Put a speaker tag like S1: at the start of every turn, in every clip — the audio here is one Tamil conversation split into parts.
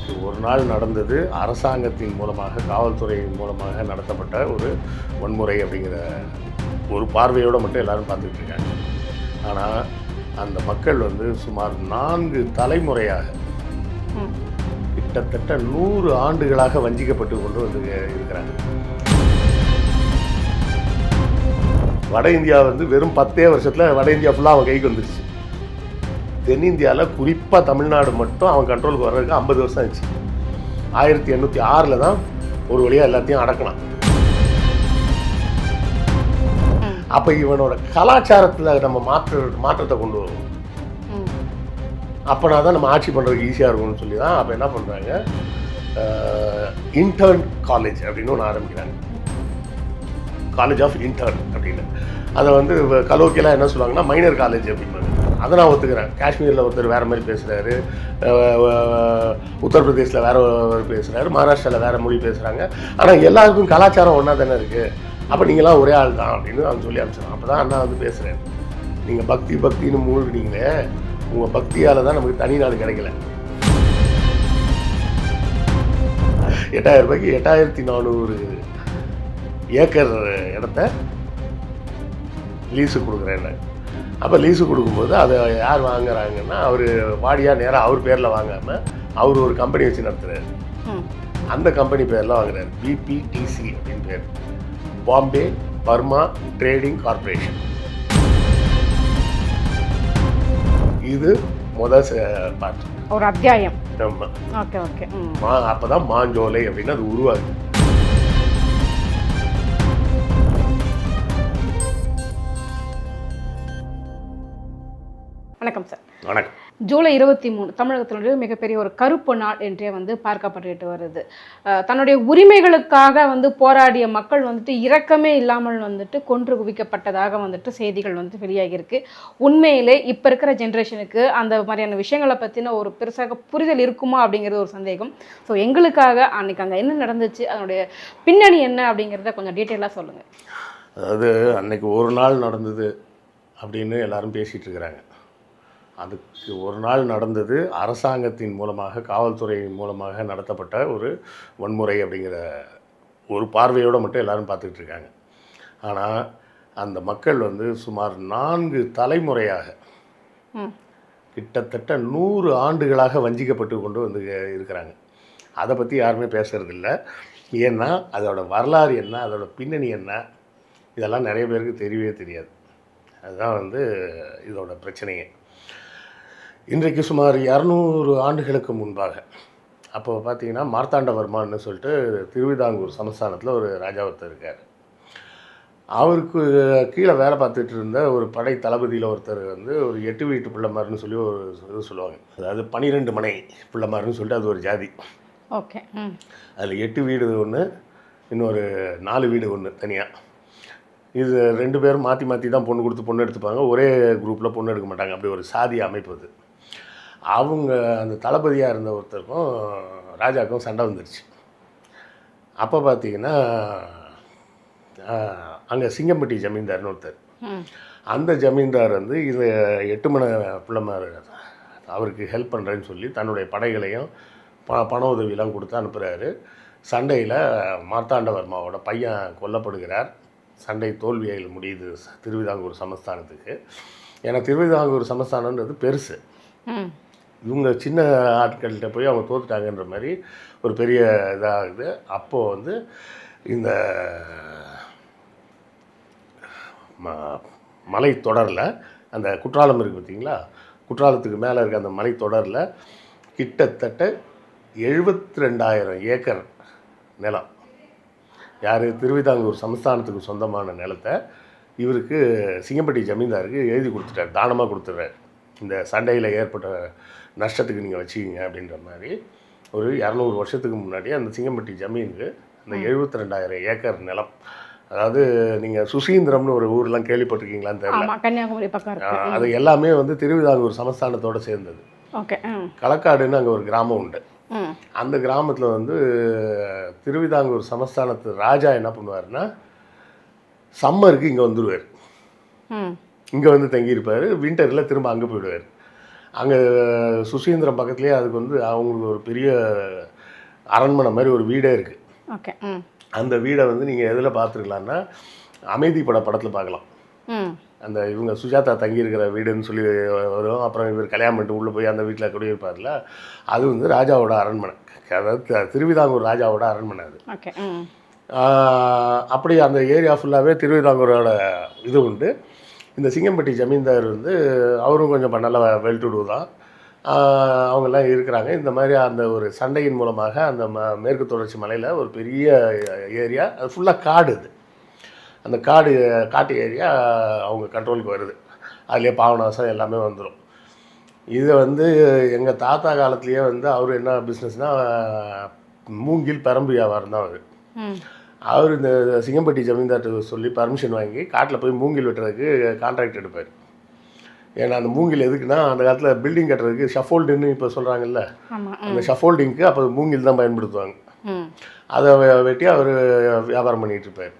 S1: அன்னைக்கு ஒரு நாள் நடந்தது அரசாங்கத்தின் மூலமாக காவல்துறையின் மூலமாக நடத்தப்பட்ட ஒரு வன்முறை அப்படிங்கிற ஒரு பார்வையோடு மட்டும் எல்லாரும் பார்த்துக்கிட்டு இருக்காங்க. ஆனால் அந்த மக்கள் வந்து சுமார் 4 தலைமுறையாக கிட்டத்தட்ட 100 ஆண்டுகளாக வஞ்சிக்கப்பட்டு கொண்டு வந்து இருக்கிறாங்க. வட இந்தியா வந்து வெறும் 10 வருஷத்தில் வட இந்தியா ஃபுல்லாக அவன் கைக்கு வந்துருச்சு. தென்னிந்தியாவில் குறிப்பாக தமிழ்நாடு மட்டும் அவன் கண்ட்ரோலுக்கு வர்றதுக்கு 50 வருஷம் ஆச்சு. 1806 தான் ஒரு வழியாக எல்லாத்தையும் அடக்கலாம். அப்போ இவனோட கலாச்சாரத்தில் நம்ம மாற்றத்தை கொண்டு வருவோம். அப்போனா தான் நம்ம ஆட்சி பண்ணுறதுக்கு ஈஸியாக இருக்கும்னு சொல்லி தான் அப்போ என்ன பண்ணுறாங்க, இன்டர்ன் காலேஜ் அப்படின்னு ஒன்று ஆரம்பிக்கிறாங்க. காலேஜ் ஆஃப் இன்டர்ன் அப்படின்னு. அதை வந்து கலோக்கியெல்லாம் என்ன சொல்லுவாங்கன்னா மைனர் காலேஜ் அப்படிம்பாங்க. அதை நான் ஒத்துக்கிறேன். காஷ்மீரில் ஒருத்தர் வேறு மாதிரி பேசுகிறாரு, உத்தரப்பிரதேசில் வேறு பேசுகிறாரு, மகாராஷ்டிராவில் வேறு மொழி பேசுகிறாங்க. ஆனால் எல்லாருக்கும் கலாச்சாரம் ஒன்றா தானே இருக்குது. அப்போ நீங்களாம் ஒரே ஆள் தான் அப்படின்னு அவன் சொல்லி அனுப்பிச்சிடும். அப்போ தான் அண்ணா வந்து பேசுகிறேன், நீங்கள் பக்தின்னு மூழ்கினீங்களே, உங்கள் பக்தியால் தான் நமக்கு தனி நாடு கிடைக்கல. 8000 ரூபாய்க்கு 8400 ஏக்கர் இடத்த லீஸு கொடுக்குறேன். அப்போ லீஸு கொடுக்கும்போது அதை யார் வாங்குறாங்கன்னா அவர் வாடியாக நேராக அவர் பேரில் வாங்காமல் அவர் ஒரு கம்பெனி வச்சு நடத்துகிறார். அந்த கம்பெனி பேரில் வாங்குறாரு. பிபிடிசி அப்படின்னு பேர், பாம்பே பர்மா ட்ரேடிங் கார்பரேஷன். இது முதல் பார்ட்,
S2: ஒரு அத்தியாயம்.
S1: ஆமாம்.
S2: Okay okay.
S1: அப்போ தான் மாஞ்சோலை அப்படின்னு அது உருவாகுது.
S2: வணக்கம் சார்.
S1: வணக்கம்.
S2: ஜூலை 23 தமிழகத்தினுடைய மிகப்பெரிய ஒரு கருப்பு நாள் என்றே வந்து பார்க்கப்பட்டு வருது. தன்னுடைய உரிமைகளுக்காக வந்து போராடிய மக்கள் வந்துட்டு இரக்கமே இல்லாமல் வந்துட்டு கொன்று குவிக்கப்பட்டதாக வந்துட்டு செய்திகள் வந்து வெளியாகியிருக்கு. உண்மையிலே இப்போ இருக்கிற ஜென்ரேஷனுக்கு அந்த மாதிரியான விஷயங்களை பற்றின ஒரு பெருசாக புரிதல் இருக்குமா அப்படிங்கிறது ஒரு சந்தேகம். ஸோ எங்களுக்காக அன்றைக்கி அங்கே என்ன நடந்துச்சு, அதனுடைய பின்னணி என்ன அப்படிங்கிறத கொஞ்சம் டீட்டெயிலாக சொல்லுங்கள்.
S1: அதாவது அன்னைக்கு ஒரு நாள் நடந்தது அப்படின்னு எல்லாரும் பேசிகிட்டு இருக்கிறாங்க. அதுக்கு ஒரு நாள் நடந்தது அரசாங்கத்தின் மூலமாக காவல்துறையின் மூலமாக நடத்தப்பட்ட ஒரு வன்முறை அப்படிங்கிற ஒரு பார்வையோடு மட்டும் எல்லாரும் பார்த்துக்கிட்டு இருக்காங்க. ஆனால் அந்த மக்கள் வந்து சுமார் 4 தலைமுறையாக கிட்டத்தட்ட 100 ஆண்டுகளாக வஞ்சிக்கப்பட்டு கொண்டு வந்து இருக்கிறாங்க. அதை பற்றி யாருமே பேசுகிறதில்ல. ஏன்னா அதோட வரலாறு என்ன, அதோட பின்னணி என்ன, இதெல்லாம் நிறைய பேருக்கு தெரியவே தெரியாது. அதுதான் வந்து இதோட பிரச்சனையே. இன்றைக்கு சுமார் 200 ஆண்டுகளுக்கு முன்பாக, அப்போ பார்த்தீங்கன்னா மார்த்தாண்டவர்மான்னு சொல்லிட்டு திருவிதாங்கூர் சமஸ்தானத்தில் ஒரு ராஜா ஒருத்தர் இருக்கார். அவருக்கு கீழே வேலை பார்த்துட்டு இருந்த ஒரு படை தளபதியில் ஒருத்தர் வந்து ஒரு 8 வீட்டு பிள்ளைமாருன்னு சொல்லி ஒரு இது சொல்லுவாங்க. அதாவது 12 மனை பிள்ளைமாருன்னு சொல்லிட்டு அது ஒரு ஜாதி.
S2: ஓகே.
S1: அதில் 8 வீடு ஒன்று, இன்னொரு 4 வீடு ஒன்று தனியாக. இது 2 பேரும் மாற்றி மாற்றி தான் பொண்ணு கொடுத்து பொண்ணு எடுத்துப்பாங்க. ஒரே குரூப்பில் பொண்ணு எடுக்க மாட்டாங்க. அப்படி ஒரு சாதி அமைப்பு அது. அவங்க அந்த தளபதியாக இருந்த ஒருத்தருக்கும் ராஜாவுக்கும் சண்டை வந்துடுச்சு. அப்போ பார்த்தீங்கன்னா அங்கே சிங்கம்பட்டி ஜமீன்தார்னு ஒருத்தர். அந்த ஜமீன்தார் வந்து இது 8 மனை பிள்ளைமார் அவருக்கு ஹெல்ப் பண்ணுறேன்னு சொல்லி தன்னுடைய படைகளையும் பண உதவியெல்லாம் கொடுத்து அனுப்புகிறாரு. சண்டையில் மார்த்தாண்டவர்மாவோட பையன் கொல்லப்படுகிறார். சண்டை தோல்வியில் முடியுது திருவிதாங்கூர் சமஸ்தானத்துக்கு. ஏன்னா திருவிதாங்கூர் சமஸ்தானன்றது பெருசு. இவங்க சின்ன ஆட்கள்கிட்ட போய் அவங்க தோத்துட்டாங்கன்ற மாதிரி ஒரு பெரிய இதாகுது. அப்போது வந்து இந்த மலைத்தொடரில் அந்த குற்றாலம் இருக்குது பார்த்தீங்களா, குற்றாலத்துக்கு மேலே இருக்க அந்த மலைத்தொடரில் கிட்டத்தட்ட 72,000 ஏக்கர் நிலம், யார் திருவிதாங்கூர் சமஸ்தானத்துக்கு சொந்தமான நிலத்தை இவருக்கு சிங்கம்பட்டி ஜமீன்தாருக்கு எழுதி கொடுத்துட்டார், தானமாக கொடுத்துட்றாரு. இந்த சண்டையில் ஏற்பட்ட நஷ்டத்துக்கு நீங்கள் வச்சுக்கிங்க அப்படின்ற மாதிரி. ஒரு 200 வருஷத்துக்கு முன்னாடி அந்த சிங்கம்பட்டி ஜமீனுக்கு அந்த 72,000 ஏக்கர் நிலம், அதாவது நீங்கள் சுசீந்திரம்னு ஒரு ஊர்லாம் கேள்விப்பட்டிருக்கீங்களான்னு தெரியல,
S2: கன்னியாகுமரி பக்கம்,
S1: அது எல்லாமே வந்து திருவிதாங்கூர் சமஸ்தானத்தோடு சேர்ந்தது.
S2: ஓகே.
S1: களக்காடுன்னு அங்கே ஒரு கிராமம் உண்டு. அந்த கிராமத்தில் வந்து திருவிதாங்கூர் சமஸ்தானத்து ராஜா என்ன பண்ணுவார்னா சம்மருக்கு இங்கே வந்துடுவார். இங்கே வந்து தங்கியிருப்பார். வின்டரில் திரும்ப அங்கே போயிடுவார். அங்கே சுசீந்திரம் பக்கத்துலேயே அதுக்கு வந்து அவங்களுக்கு ஒரு பெரிய அரண்மனை மாதிரி ஒரு வீடே இருக்குது.
S2: ஓகே.
S1: அந்த வீடை வந்து நீங்கள் எதில் பார்த்துருக்கலான்னா அமைதி படத்தில் பார்க்கலாம். அந்த இவங்க சுஜாதா தங்கியிருக்கிற வீடுன்னு சொல்லி வரும். அப்புறம் இவர் கல்யாணம் பண்ணிட்டு உள்ளே போய் அந்த வீட்டில் குடியிருப்பார்ல, அது வந்து ராஜாவோட அரண்மனை. அதாவது திருவிதாங்கூர் ராஜாவோட அரண்மனை அது.
S2: ஓகே.
S1: அப்படி அந்த ஏரியா ஃபுல்லாகவே திருவிதாங்கூரோட இது உண்டு. இந்த சிங்கம்பட்டி ஜமீன்தார் வந்து அவரும் கொஞ்சம் நல்ல வெல் டு டூ தான். அவங்கெல்லாம் இருக்கிறாங்க. இந்த மாதிரி அந்த ஒரு சண்டையின் மூலமாக அந்த மேற்கு தொடர்ச்சி மலையில் ஒரு பெரிய ஏரியா, அது ஃபுல்லாக காடு. அது அந்த காட்டு ஏரியா அவங்க கண்ட்ரோலுக்கு வருது. அதுலேயே பாவநாசம் எல்லாமே வந்துடும். இதை வந்து எங்கள் தாத்தா காலத்துலேயே வந்து அவர் என்ன பிஸ்னஸ்னால் மூங்கில் பரம்பு வியாபாரம் தான் அவர். அவர் இந்த சிங்கம்பட்டி ஜமீன்தார்கிட்ட சொல்லி பர்மிஷன் வாங்கி காட்டில் போய் மூங்கில் வெட்டுறதுக்கு கான்ட்ராக்ட் எடுப்பார். ஏன்னா அந்த மூங்கில் எதுக்குன்னா அந்த காலத்தில் பில்டிங் கட்டுறதுக்கு ஷஃபோல்டுன்னு இப்போ சொல்கிறாங்கல்ல, அந்த ஷஃபோல்டிங்க்கு அப்போ மூங்கில் தான் பயன்படுத்துவாங்க. அதை வெட்டி அவர் வியாபாரம் பண்ணிகிட்டு இருப்பார்.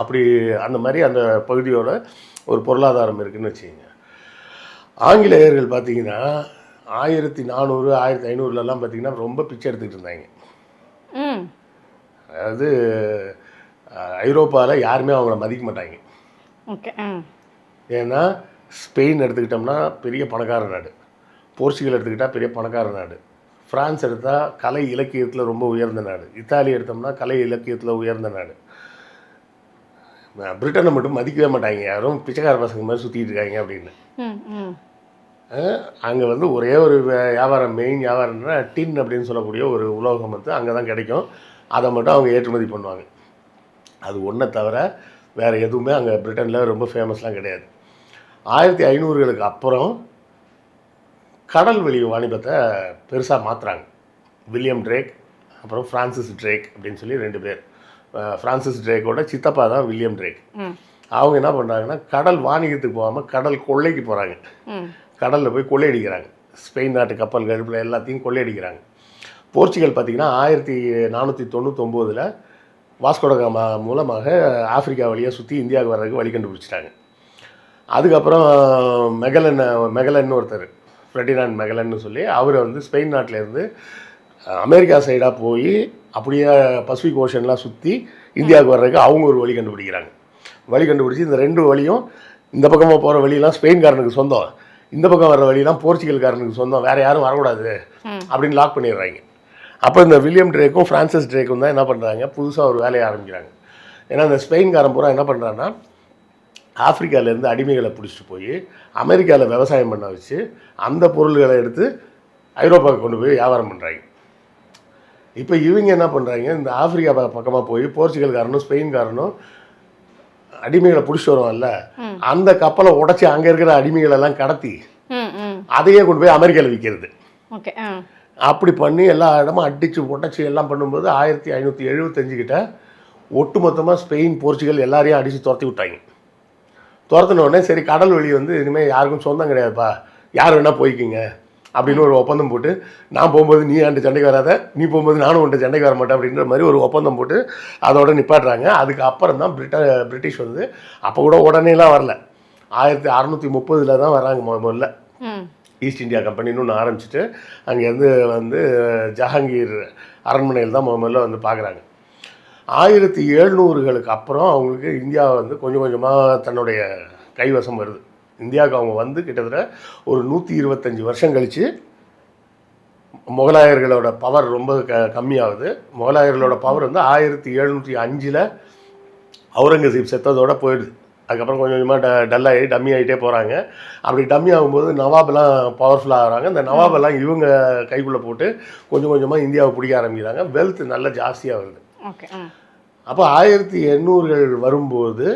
S1: அப்படி அந்த மாதிரி அந்த பகுதியோட ஒரு பொருளாதாரம் இருக்குதுன்னு வச்சுக்கோங்க. ஆங்கிலேயர்கள் பார்த்திங்கன்னா 1400 1500லலாம் பார்த்திங்கன்னா ரொம்ப பிச்சை எடுத்துக்கிட்டு இருந்தாங்க. அதாவது ஐரோப்பாவில் யாருமே அவங்கள மதிக்க மாட்டாங்க.
S2: ஓகே.
S1: ஏன்னா ஸ்பெயின் எடுத்துக்கிட்டோம்னா பெரிய பணக்கார நாடு, போர்ச்சுகல் எடுத்துக்கிட்டால் பெரிய பணக்கார நாடு, ஃப்ரான்ஸ் எடுத்தால் கலை இலக்கியத்தில் ரொம்ப உயர்ந்த நாடு, இத்தாலி எடுத்தோம்னா கலை இலக்கியத்தில் உயர்ந்த நாடு. பிரிட்டனை மட்டும் மதிக்கவே மாட்டாங்க, யாரும் பிச்சைக்கார பசங்க மாதிரி சுற்றிட்டு இருக்காங்க அப்படின்னு. அங்கே வந்து ஒரே ஒரு வியாபாரம், மெயின் வியாபாரம்னா டின் அப்படின்னு சொல்லக்கூடிய ஒரு உலோகம் வந்து அங்கே தான் கிடைக்கும். அதை மட்டும் அவங்க ஏற்றுமதி பண்ணுவாங்க. அது ஒன்றை தவிர வேறு எதுவுமே அங்கே பிரிட்டனில் ரொம்ப ஃபேமஸ்லாம் கிடையாது. 1500களுக்கு அப்புறம் கடல் வெளி வாணிபத்தை பெருசாக மாற்றுறாங்க. வில்லியம் ட்ரேக் அப்புறம் ஃப்ரான்சிஸ் ட்ரேக் அப்படின்னு சொல்லி 2 பேர். ஃப்ரான்சிஸ் ட்ரேக்கோட சித்தப்பா தான் வில்லியம் ட்ரேக். அவங்க என்ன பண்ணுறாங்கன்னா கடல் வாணிகத்துக்கு போகாமல் கடல் கொள்ளைக்கு போகிறாங்க. கடலில் போய் கொள்ளையடிக்கிறாங்க. ஸ்பெயின் நாட்டு கப்பல்கள் எல்லாத்தையும் கொள்ளையடிக்கிறாங்க. போர்ச்சுகல் பார்த்திங்கன்னா 1499 வாஸ்கோட காமா மூலமாக ஆப்பிரிக்கா வழியாக சுற்றி இந்தியாவுக்கு வர்றதுக்கு வழி கண்டுபிடிச்சிட்டாங்க. அதுக்கப்புறம் மெகலன் ஒருத்தர், ஃப்ரெடினாண்ட் மெகலன்னு சொல்லி அவரை வந்து ஸ்பெயின் நாட்டிலேருந்து அமெரிக்கா சைடாக போய் அப்படியே பசிபிக் ஓஷன்லாம் சுற்றி இந்தியாவுக்கு வர்றதுக்கு அவங்க ஒரு வழி கண்டுபிடிக்கிறாங்க. வழி கண்டுபிடிச்சி இந்த 2 வழியும், இந்த பக்கமாக போகிற வழியெல்லாம் ஸ்பெயின்காரனுக்கு சொந்தம், இந்த பக்கம் வர்ற வழியெல்லாம் போர்ச்சுகல்காரனுக்கு சொந்தம், வேறு யாரும் வரக்கூடாது அப்படின்னு லாக் பண்ணிடுறாங்க. அப்போ இந்த வில்லியம் ட்ரேக்கும் ஃப்ரான்சிஸ் ட்ரேக்கும் தான் என்ன பண்ணுறாங்க, புதுசாக ஒரு வேலையை ஆரம்பிக்கிறாங்க. ஏன்னா இந்த ஸ்பெயின்காரன் பூரா என்ன பண்ணுறான்னா ஆப்பிரிக்காவிலேருந்து அடிமைகளை பிடிச்சிட்டு போய் அமெரிக்காவில் விவசாயம் பண்ண வச்சு அந்த பொருள்களை எடுத்து ஐரோப்பாவுக்கு கொண்டு போய் வியாபாரம் பண்ணுறாங்க. இப்போ இவங்க என்ன பண்ணுறாங்க, இந்த ஆப்பிரிக்கா பக்கமாக போய் போர்ச்சுகல்காரனும் ஸ்பெயின்காரனும் அடிமைகளை பிடிச்சிட்டு வருவான்ல, அந்த கப்பலை உடச்சி அங்கே இருக்கிற அடிமைகளெல்லாம் கடத்தி அதையே கொண்டு போய் அமெரிக்காவில் விற்கிறது. அப்படி பண்ணி எல்லா இடமும் அடித்து உடச்சி எல்லாம் பண்ணும்போது 1575 கிட்ட ஒட்டுமொத்தமாக ஸ்பெயின் போர்ச்சுகல் எல்லாரையும் அடித்து துரத்தி விட்டாங்க. துரத்தினோடனே சரி கடல் வழி வந்து இனிமேல் யாருக்கும் சொந்தம் கிடையாதுப்பா, யார் வேணால் போய்க்கிங்க அப்படின்னு ஒரு ஒப்பந்தம் போட்டு, நான் போகும்போது நீ என்கிட்ட சண்டைக்கு வராத, நீ போகும்போது நானும் உன்ட்ட சண்டைக்கு வர மாட்டேன் அப்படின்ற மாதிரி ஒரு ஒப்பந்தம் போட்டு அதோட நிப்பாட்டுறாங்க. அதுக்கு அப்புறம் தான் பிரிட்டிஷ் வந்து அப்போ கூட உடனேலாம் வரல, 1630 தான் வராங்க. முதல்ல ஈஸ்ட் இந்தியா கம்பெனின்னு ஒன்று ஆரம்பிச்சுட்டு அங்கேருந்து வந்து ஜஹாங்கீர் அரண்மனையில் தான் முதல்ல வந்து பார்க்குறாங்க. 1700களுக்கு அப்புறம் அவங்களுக்கு இந்தியா வந்து கொஞ்சம் கொஞ்சமாக தன்னுடைய கைவசம் வருது. இந்தியாவுக்கு அவங்க வந்து கிட்டத்தட்ட ஒரு 125 வருஷம் கழித்து முகலாயர்களோட பவர் ரொம்ப கம்மியாகுது. முகலாயர்களோட பவர் வந்து 1705 அவுரங்கசீப் செத்ததோடு போயிடுது. அதுக்கப்புறம் கொஞ்சம் கொஞ்சமாக டல்லாகி டம்மி ஆகிட்டே போகிறாங்க. அப்படி டம்மி ஆகும்போது நவாபெல்லாம் பவர்ஃபுல்லாக ஆகிறாங்க. இந்த நவாபெல்லாம் இவங்க கைக்குள்ளே போட்டு கொஞ்சம் கொஞ்சமாக இந்தியாவை பிடிக்க ஆரம்பிக்கிறாங்க. வெல்த் நல்லா ஜாஸ்தியாக வருது. அப்போ 1800கள் வரும்போது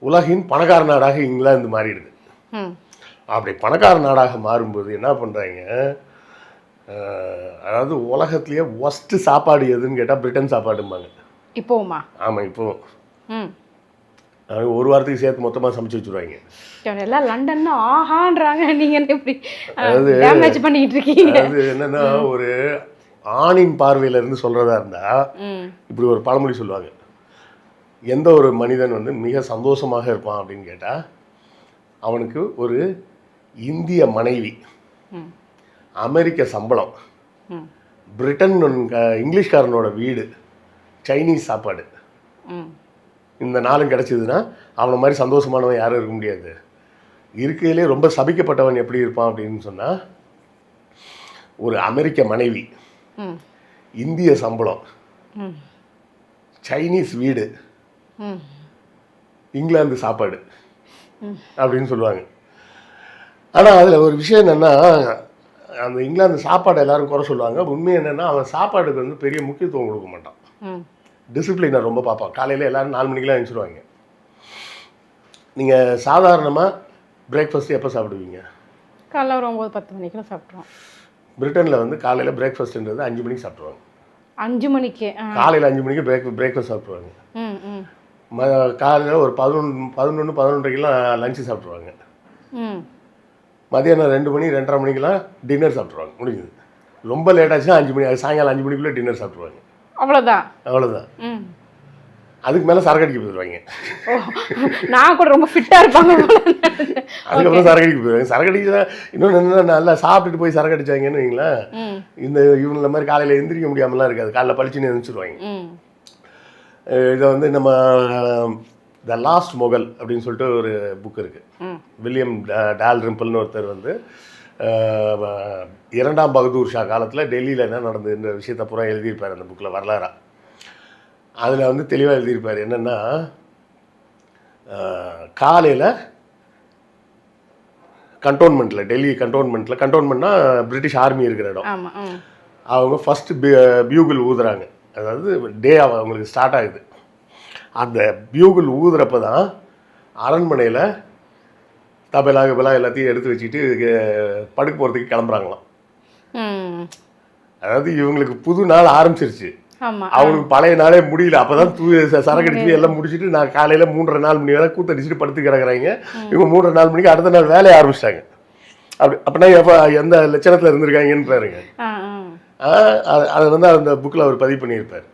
S1: உலகின் பணக்கார நாடாக இங்கிலாந்து மாறிடுது. அப்படி பணக்கார நாடாக மாறும்போது என்ன பண்ணுறாங்க, அதாவது உலகத்துலேயே ஒஸ்ட்டு சாப்பாடு எதுன்னு கேட்டால் பிரிட்டன் சாப்பாடும்பாங்க. இப்போவுமா? ஆமாம், இப்போவும் ஒரு வாரத்துக்கு சேர்த்து மொத்தமாக சமைச்சு வச்சுருவாங்க.
S2: எல்லாம் லண்டன்னு ஆஹான்றாங்க, நீங்கள் எப்படி டேமேஜ் பண்ணிக்கிட்டு இருக்கீங்க?
S1: அது என்னென்னா, ஒரு ஆணின் பார்வையிலேருந்து சொல்கிறதா இருந்தால் இப்படி ஒரு பழமொழி சொல்லுவாங்க, எந்த ஒரு மனிதன் வந்து மிக சந்தோஷமாக இருப்பான் அப்படின்னு கேட்டால் அவனுக்கு ஒரு இந்திய மனைவி,
S2: ம்
S1: அமெரிக்க சம்பளம்,
S2: ம்
S1: பிரிட்டன் இங்கிலீஷ்காரனோட வீடு, சைனீஸ் சாப்பாடு,
S2: ம்
S1: இந்த நாளும் கிடச்சிதுன்னா அவனை மாதிரி சந்தோஷமானவன் யாரும் இருக்க முடியாது. இருக்கையிலே ரொம்ப சபிக்கப்பட்டவன் எப்படி இருப்பான் அப்படின்னு சொன்னால், ஒரு அமெரிக்க மனைவி,
S2: ம்
S1: இந்திய சம்பளம்,
S2: ம்
S1: சைனீஸ் வீடு,
S2: ம்
S1: இங்கிலாந்து சாப்பாடு அப்படின்னு சொல்லுவாங்க. ஆனால் அதில் ஒரு விஷயம் என்னென்னா, அந்த இங்கிலாந்து சாப்பாடு எல்லாரும் குறை சொல்லுவாங்க. உண்மை என்னென்னா, அவன் சாப்பாடுக்கு வந்து பெரிய முக்கியத்துவம் கொடுக்க மாட்டான்.
S2: ம்
S1: டிசிப்ளினை ரொம்ப பார்ப்பான். காலையில் எல்லோரும் 4 மணிக்கெலாம் எழுந்திருவாங்க. நீங்கள் சாதாரணமாக பிரேக்ஃபாஸ்ட்டு எப்போ சாப்பிடுவீங்க?
S2: காலைல ஒரு 9-10 மணிக்கெல்லாம் சாப்பிட்ருவோம்.
S1: பிரிட்டனில் வந்து காலையில் பிரேக்ஃபாஸ்ட்டுன்றது 5 மணிக்கு சாப்பிட்ருவாங்க.
S2: 5 மணிக்கு
S1: காலையில் 5 மணிக்கு பிரேக்ஃபாஸ்ட் சாப்பிட்ருவாங்க.
S2: ம் ம்
S1: காலையில் ஒரு 11-11:30க்கெல்லாம் லஞ்சு சாப்பிட்ருவாங்க.
S2: ம்
S1: மதியானம் 2 மணி 2:30 மணிக்கெல்லாம் டின்னர் சாப்பிட்ருவாங்க. முடிஞ்சது. ரொம்ப லேட் ஆச்சுன்னா 5 மணி, சாயங்காலம் 5 மணிக்குள்ளே டின்னர் சாப்பிட்ருவாங்க.
S2: அவ்வளோதான்.
S1: அவ்வளோதான்.
S2: ம்
S1: அதுக்கு மேலே சரக்கு அடிக்க போயிடுவாங்க.
S2: ஓ, நான் கூட ரொம்ப ஃபிட்டாக இருப்பாங்க போல.
S1: அதுக்கப்புறம் சரக்கு அடிக்க போயிடுவாங்க. சரக்கு அடிக்க இன்னொன்று என்ன, நல்லா சாப்பிட்டுட்டு போய் சரக்கு அடிச்சாங்கன்னு வைங்களேன்,
S2: ம்
S1: இந்த இவங்கள மாதிரி காலையில் எந்திரிக்க முடியாமலாம் இருக்காது. காலைல பளிச்சுன்னு எழுந்திரிச்சிருவாங்க.
S2: ம்
S1: இதை வந்து நம்ம த லாஸ்ட் மொகல் அப்படின்னு சொல்லிட்டு ஒரு புக் இருக்குது.
S2: ம்
S1: வில்லியம் டால்ரிம்பிள்னு ஒருத்தர் வந்து 2ஆம் பகதூர் ஷா காலத்தில் டெல்லியில் என்ன நடந்ததுன்ற விஷயத்தை பூரா எழுதியிருப்பார் அந்த புக்கில், வரலாறா. அதில் வந்து தெளிவாக எழுதியிருப்பார். என்னென்னா, காலையில் கண்டோன்மெண்ட்டில், டெல்லி கண்டோன்மெண்ட்னா பிரிட்டிஷ் ஆர்மி இருக்கிற இடம்,
S2: ஆமாம். ம்
S1: அவங்க ஃபஸ்ட்டு பியூகிள் ஊதுறாங்க. அதாவது டே அவங்களுக்கு ஸ்டார்ட் ஆகுது. அந்த பியூகிள் ஊதுறப்ப தான் அரண்மனையில் தபேலா கபேலா எல்லாத்தையும் எடுத்து வச்சுட்டு படுக்க போகிறதுக்கு கிளம்புறாங்களாம்.
S2: ம்
S1: அதாவது இவங்களுக்கு புது நாள் ஆரம்பிச்சிருச்சு,
S2: ஆமாம்.
S1: அவனுக்கு பழைய நாளே முடியல. அப்போ தான் சரக்கு அடிச்சு எல்லாம் முடிச்சுட்டு நான் காலையில் 3:30-4 மணி வரை கூத்தடிச்சுட்டு படுத்து கிடக்குறாங்க. இவங்க 3:30-4 மணிக்கு அடுத்த நாள் வேலையை ஆரம்பிச்சிட்டாங்க. அப்படின்னா எப்போ எந்த லட்சணத்தில் இருந்திருக்காங்கன்னு பாருங்க. அதை வந்து அந்த புக்கில் அவர் பதிவு பண்ணியிருப்பார்.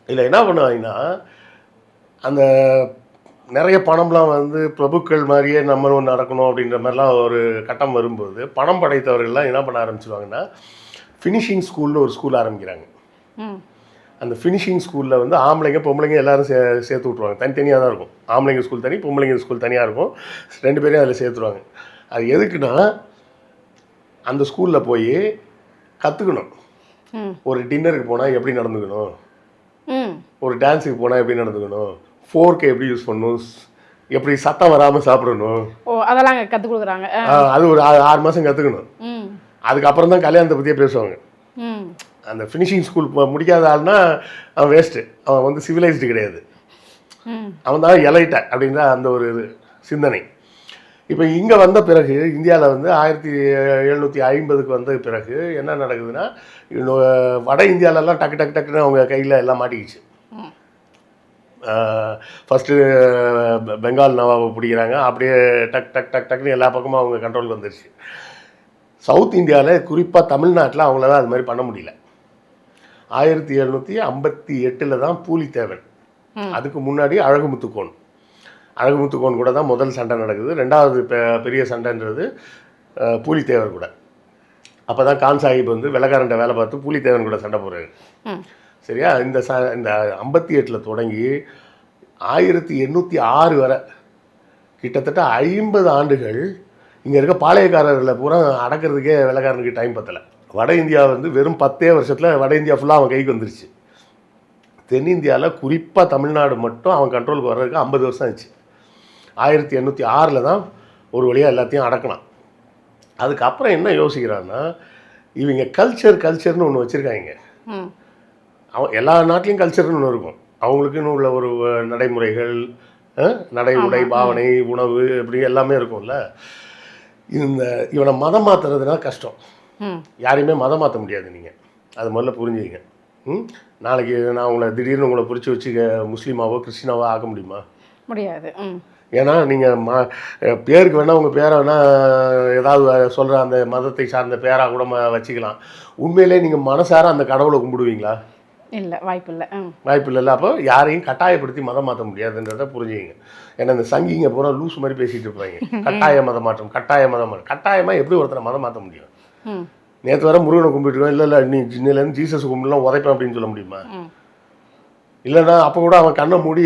S1: இதில் என்ன பண்ணுவாங்கன்னா, அந்த நிறைய பணம்லாம் வந்து பிரபுக்கள் மாதிரியே நம்மளும் நடக்கணும் அப்படின்ற மாதிரிலாம் ஒரு கட்டம் வரும்போது, பணம் படைத்தவர்கள்லாம் என்ன பண்ண ஆரம்பிச்சிருவாங்கன்னா, ஃபினிஷிங் ஸ்கூல்னு ஒரு ஸ்கூல் ஆரம்பிக்கிறாங்க. அந்த ஃபினிஷிங் ஸ்கூலில் வந்து ஆம்பளைங்க பொம்பளைங்க எல்லோரும் சேர்த்து விட்ருவாங்க. தனித்தனியாக தான் இருக்கும். ஆம்பளைங்க ஸ்கூல் தனி, பொம்பளைங்க ஸ்கூல் தனியாக இருக்கும். 2 பேரையும் அதில் சேர்த்துருவாங்க. அது எதுக்குன்னா, அந்த ஸ்கூலில் போய் கற்றுக்கணும். ஒரு டின்னருக்கு போனால் எப்படி நடந்துக்கணும், ஒரு டான்ஸுக்கு போனால் எப்படி நடந்துக்கணும், ஃபோர்க்கை எப்படி யூஸ் பண்ணணும், எப்படி சத்தம் வராமல் சாப்பிடணும்,
S2: அதெல்லாம் கற்றுக் கொடுக்குறாங்க.
S1: அது ஒரு 6 மாதம் கற்றுக்கணும். அதுக்கப்புறம் தான் கல்யாணத்தை பற்றியே பேசுவாங்க. அந்த ஃபினிஷிங் ஸ்கூல் முடிக்காத ஆள்னா அவன் வேஸ்ட்டு, அவன் வந்து சிவிலைஸ்டு கிடையாது, அவன் தான் எலைட்ட அப்படின்ற அந்த ஒரு சிந்தனை. இப்போ இங்கே வந்த பிறகு, இந்தியாவில் வந்து 1750க்கு வந்த பிறகு என்ன நடக்குதுன்னா, வட இந்தியாவிலலாம் டக்கு டக்கு டக்குன்னு அவங்க கையில் எல்லாம் மாட்டிக்கிச்சு. ஃபஸ்ட்டு பெங்கால் நவாபை பிடிக்கிறாங்க, அப்படியே டக் டக் டக் டக்குன்னு எல்லா பக்கமும் அவங்க கண்ட்ரோல் வந்துருச்சு. சவுத் இந்தியாவில், குறிப்பாக தமிழ்நாட்டில் அவங்களால அது மாதிரி பண்ண முடியல. 1758 தான் பூலித்தேவன், அதுக்கு முன்னாடி அழகுமுத்துக்கோன் கூட தான் முதல் சண்டை நடக்குது. 2வது பெரிய சண்டைன்றது பூலித்தேவர் கூட. அப்போ தான் கான் சாஹிப் வந்து வெள்ளக்காரன்ட்ட வேலை பார்த்து பூலித்தேவன் கூட சண்டை போடுறாரு. சரியா? இந்த 58 தொடங்கி 1806 வரை கிட்டத்தட்ட 50 ஆண்டுகள் இங்கே இருக்க பாளையக்காரர்களை பூரா அடக்கிறதுக்கே வெள்ளக்காரனுக்கு டைம் பத்தலை. வட இந்தியா வந்து வெறும் 10 வருஷத்தில் வட இந்தியா ஃபுல்லாக அவன் கைக்கு வந்துருச்சு. தென்னிந்தியாவில் குறிப்பாக தமிழ்நாடு மட்டும் அவன் கண்ட்ரோலுக்கு வர்றதுக்கு 50 வருஷம் ஆச்சு. 1806 தான் ஒரு வழியாக எல்லாத்தையும் அடக்கினான். அதுக்கப்புறம் என்ன யோசிக்கிறான்னா, இவங்க கல்ச்சர்னு ஒன்று வச்சுருக்காங்க. அவன் எல்லா நாட்டிலையும் கல்ச்சர்னு ஒன்று இருக்கும். அவங்களுக்குன்னு உள்ள ஒரு நடைமுறைகள், நடை, உடை, பாவனை, உணவு, இப்படி எல்லாமே இருக்கும்ல. இவனை மதம் மாற்றுறதுனா கஷ்டம். யாரையுமே மதம் மாற்ற முடியாது. நீங்கள் அது முதல்ல புரிஞ்சுங்க. நாளைக்கு நான் திடீர்னு உங்களை பிடிச்சி வச்சு முஸ்லீமாவோ கிறிஸ்டினாவோ ஆக்க முடியுமா? முடியாது. ஏன்னா நீங்கள் பேருக்கு வேணால் உங்கள் பேரை வேணால் ஏதாவது சொல்கிற அந்த மதத்தை சார்ந்த பேராக கூட வச்சுக்கலாம். உண்மையிலே நீங்கள் மனசார அந்த கடவுளை கும்பிடுவீங்களா?
S2: இல்லை, வாய்ப்பு இல்லை.
S1: வாய்ப்பு இல்லைல்ல. அப்போ யாரையும் கட்டாயப்படுத்தி மதம் மாற்ற முடியாதுன்றதை புரிஞ்சுங்க. ஏன்னா இந்த சங்கிங்க பூரா லூஸ் மாதிரி பேசிகிட்டு இருப்பாங்க. கட்டாய மதம் மாற்றம், கட்டாய மதம் மாற்றம். கட்டாயமாக எப்படி ஒருத்தனை மதம் மாற்ற முடியும்? நேற்று வர முருகனை கும்பிட்டுருக்கோம், இல்லை நீ இன்னிலேருந்து ஜீசஸ் கும்பிடலாம் உதைப்பேன் அப்படின்னு சொல்ல முடியுமா? இல்லைன்னா அப்போ கூட அவன் கண்ணை மூடி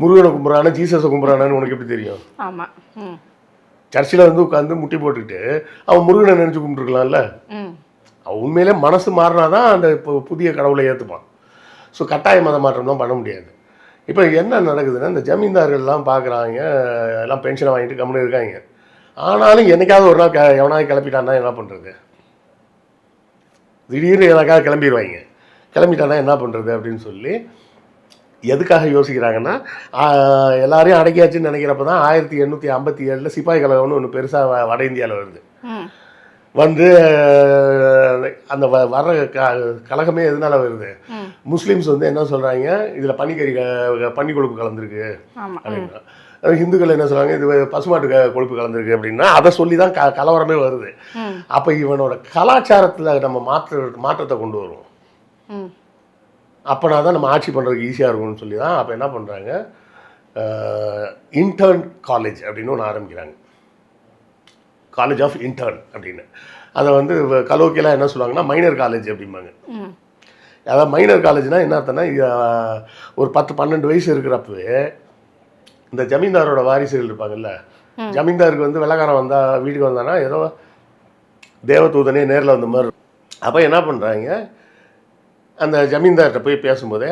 S1: முருகனை கும்பிட்றானா ஜீசஸை கும்பிட்றானான்னு உனக்கு எப்படி தெரியும்?
S2: ஆமாம்.
S1: சர்ச்சில் வந்து உட்காந்து முட்டி போட்டுக்கிட்டு அவன் முருகனை நினச்சி கும்பிட்டுருக்கலாம்ல. அவன் உண்மையிலே மனசு மாறினா தான் அந்த புதிய கடவுளை ஏற்றுப்பான். ஸோ கட்டாய மத மாற்றம் தான் பண்ண முடியாது. இப்போ என்ன நடக்குதுன்னா, இந்த ஜமீன்தார்கள்லாம் பார்க்குறாங்க, எல்லாம் பென்ஷனை வாங்கிட்டு கம்முன்னு இருக்காங்க. ஆனாலும் என்னைக்காவது ஒரு நாள் எவனாவது கிளப்பிட்டான்னா என்ன பண்ணுறது? திடீர்னு எனக்காவது கிளம்பிடுவாங்க. கிளம்பிட்டானா என்ன பண்ணுறது அப்படின்னு சொல்லி எதுக்காக யோசிக்கிறாங்கன்னா, எல்லாரையும் அடக்கியாச்சுன்னு நினைக்கிறப்ப தான் 1857 சிப்பாய் கழகம்னு ஒன்று பெருசாக வட இந்தியாவில் வருது. வந்து அந்த வர்ற கழகமே எதனால வருது? முஸ்லீம்ஸ் வந்து என்ன சொல்கிறாங்க, இதில் பன்னி கொழுப்பு கலந்துருக்கு அப்படின்னா, இந்துக்கள் என்ன சொல்கிறாங்க, இது பசுமாட்டு கொழுப்பு கலந்துருக்கு அப்படின்னா, அதை சொல்லி தான் கலவரமே வருது. அப்போ இவனோட கலாச்சாரத்தில் நம்ம மாற்றத்தை கொண்டு வருவோம். அப்போனா தான் நம்ம ஆட்சி பண்ணுறதுக்கு ஈஸியாக இருக்கும்னு சொல்லி தான் அப்போ என்ன பண்ணுறாங்க, இன்டர்ன் காலேஜ் அப்படின்னு ஒன்று ஆரம்பிக்கிறாங்க. காலேஜ் ஆஃப் இன்டர்ன் அப்படின்னு. அதை வந்து கலோக்கியெல்லாம் என்ன சொல்லுவாங்கன்னா மைனர் காலேஜ் அப்படிம்பாங்க. அதாவது மைனர் காலேஜ்னால் என்ன அர்த்தம்னா, ஒரு 10-12 வயசு இருக்கிறப்பவே இந்த ஜமீன்தாரோட வாரிசுகள் இருப்பாங்கல்ல, ஜமீன்தாருக்கு வந்து வெள்ளைக்காரன் வந்தால் வீட்டுக்கு வந்தானா ஏதோ தேவதூதனே நேரில் வந்த மாதிரி. அப்போ என்ன பண்ணுறாங்க, அந்த ஜமீன்தார்கிட்ட போய் பேசும்போதே